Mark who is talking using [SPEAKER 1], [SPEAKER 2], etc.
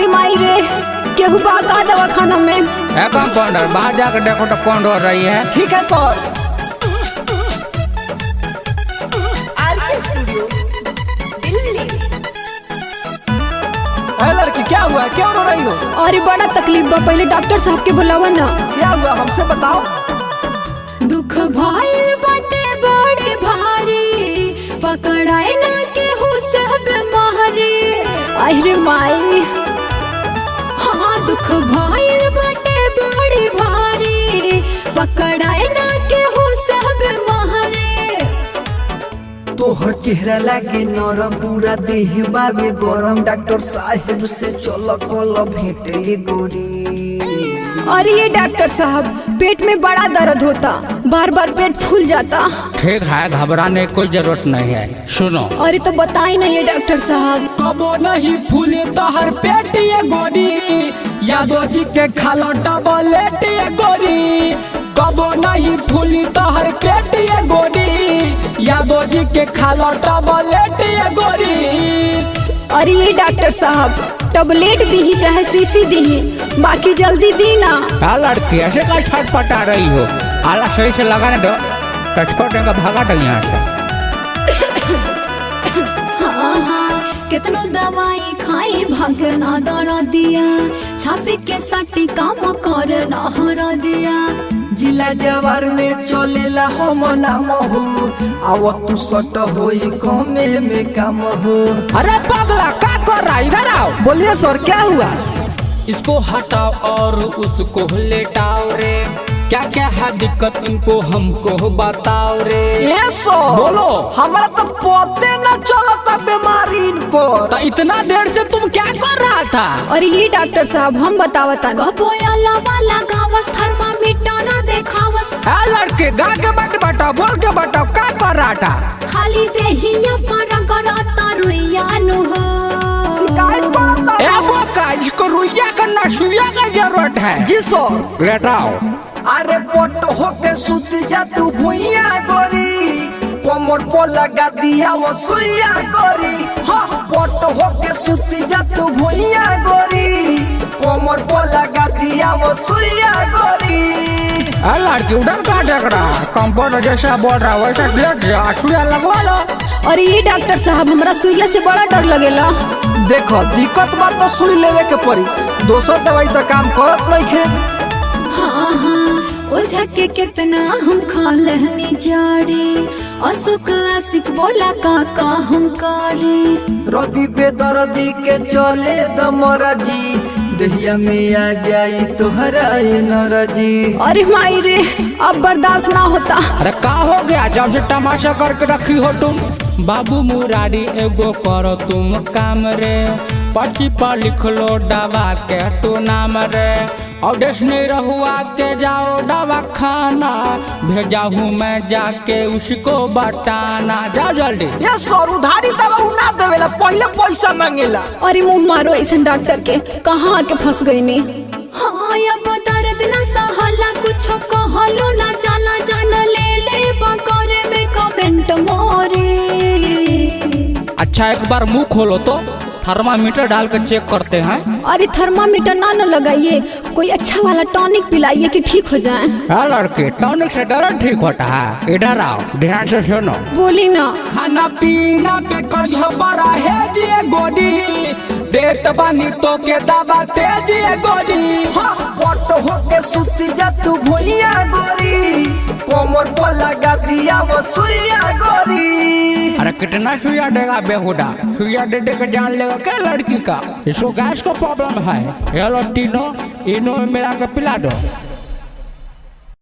[SPEAKER 1] अरे माई रे केहू बाका दवा खाना में
[SPEAKER 2] है कंपाउंडर, बाहर जाकर देखो तो कौन रो रही है।
[SPEAKER 3] ठीक है सर। लड़की क्या हुआ, क्यों रो रही हो?
[SPEAKER 1] अरे बड़ा तकलीफ बा, पहले डॉक्टर साहब के बुलावा ना।
[SPEAKER 3] क्या हुआ हमसे बताओ।
[SPEAKER 1] दुख भाई बाटे बड़े भारी, पकड़ाए ना के हो सब मारे। अरे माई हाँ दुख भाई बाटे बड़े भारी, पकड़ाए ना के हो सब मारे।
[SPEAKER 3] तोहर चेहरा लागे नरम, पूरा देह बाबे गरम, डॉक्टर साहब से चल कल भेटे गोरी।
[SPEAKER 1] अरे ये डॉक्टर साहब पेट में बड़ा दर्द होता, बार बार पेट फूल जाता।
[SPEAKER 2] ठीक है, घबराने की कोई जरूरत नहीं है, सुनो।
[SPEAKER 1] अरे तो बताई ना ये डॉक्टर साहब।
[SPEAKER 4] कबो नहीं फूले तोहर पेट ये गोरी, यादव जी के खाला डबलेट ये गोरी। कबो नहीं फूली तोहर पेट ये गोरी, यादव जी के खाला डबलेट ये गोरी।
[SPEAKER 1] अरे ये डॉक्टर साहब टैबलेट दी चाहे शीशी दी, बाकी जल्दी दी ना।
[SPEAKER 2] क्या लड़की ऐसे का छटपटा रही हो, आला सही से लगाने दो तो छोटे का भागा दो यहाँ से।
[SPEAKER 1] हाँ हाँ कितनो दवाई खाई भागना दौड़ा दिया, छापे के साटी काम कर ना हरा दिया।
[SPEAKER 3] जिला जवार में चलेला हम नाम हो, आव तू सट होई कमे में काम हो।
[SPEAKER 2] अरे पगला क्या कर रहा है, इधर आओ।
[SPEAKER 3] बोलिए सर क्या हुआ?
[SPEAKER 4] इसको हटाओ और उसको लेटाओ रे, क्या क्या है दिक्कत इनको हमको बताओ रे।
[SPEAKER 3] ये सर
[SPEAKER 4] बोलो।
[SPEAKER 3] हमारा तो पते न चलता बीमारी इनको।
[SPEAKER 4] तो इतना देर से तुम क्या कर रहा था?
[SPEAKER 1] अरे ये डॉक्टर साहब हम बतावता ना। गपोयाला वाला गावस थर्मामीटर ना देखावस।
[SPEAKER 2] लड़के गा के मत बताओ, बोल के बताओ क्या कर रहा था।
[SPEAKER 1] खाली देहिया पर गड़ाता रुइया नु हो।
[SPEAKER 3] शिकायत करता
[SPEAKER 2] ए बोका, इसको रुइया करना सुइया का जरूरत है।
[SPEAKER 3] जी सर।
[SPEAKER 2] लेटाओ।
[SPEAKER 3] अरे पोट होके सुत जा तू भुइया गोरी, कमर पर लगा दिया वो सुइया गोरी। हाँ पोट होके सुत जा तू भुइया गोरी, कमर पर लगा दिया वो सुइया गोरी।
[SPEAKER 2] लड़की उधर क्या देख रहा है, कंपाउंडर जैसा बोल रहा है वैसा लेट जा, सुइया लगवा लो।
[SPEAKER 1] अरे ये डॉक्टर साहब हमरा सुइया से बड़ा डर लगेला।
[SPEAKER 3] देखो दिक्कत बात तो सुई लेवे के पड़ी, दोसर दवाई तो काम करत नहीं खे।
[SPEAKER 1] हाँ हाँ ओझा के कितना हम खा लहनी जाड़े, असुक आशिक बोला काका हम करे।
[SPEAKER 3] रवि बेदर्दी के चले दमरा जी, दहिया में आ जाई तोहरा नरजी।
[SPEAKER 1] अरे माई रे अब बर्दाश्त ना होता।
[SPEAKER 2] अरे का हो गया, जब से तमाशा करके रखी हो तुम।
[SPEAKER 4] बाबू मुरारी एगो करो तुम काम रे, पर्ची पर लिख लो दवा के तू नाम रे। और नहीं रहुआ के जाओ दवा खाना, भेजा हूँ मैं जाके उसको बताना। जाओ जल्दी।
[SPEAKER 3] ये सर उधारी दवा ना देवेला, पहले पैसा मांगेला।
[SPEAKER 1] अरे मुँह मारो ऐसे डॉक्टर के, कहाँ आके फंस गई नी। हाँ अब दर्द ना सहला, कुछ कहलो ना चला, जान ले ले बकरे में कमेंट मोरे।
[SPEAKER 4] अच्छा एक बार मुंह खोलो तो थर्मामीटर डाल कर चेक करते हैं।
[SPEAKER 1] अरे थर्मामीटर ना लगाइए, कोई अच्छा वाला टॉनिक पिलाइए कि ठीक हो जाए।
[SPEAKER 2] लड़के टॉनिक से दर्द ठीक होता है। इधर आओ, ध्यान से सुनो।
[SPEAKER 1] बोली ना।
[SPEAKER 4] खाना पीना पे करियो बड़ा है जी गोदी, देत बानी तो के दवा तेज गोदी।
[SPEAKER 3] हाँ पोट होके सुत जा तू भुइया गोरी, कमर पर लगा दिया वो सुइया गोरी।
[SPEAKER 2] अरे कितना सुइया देगा बेहुदा, सुइया दे दे के जान लेगा क्या लड़की का। इसको गैस का प्रॉब्लम है, ये लो तीनों इनो मिला के पिला दो।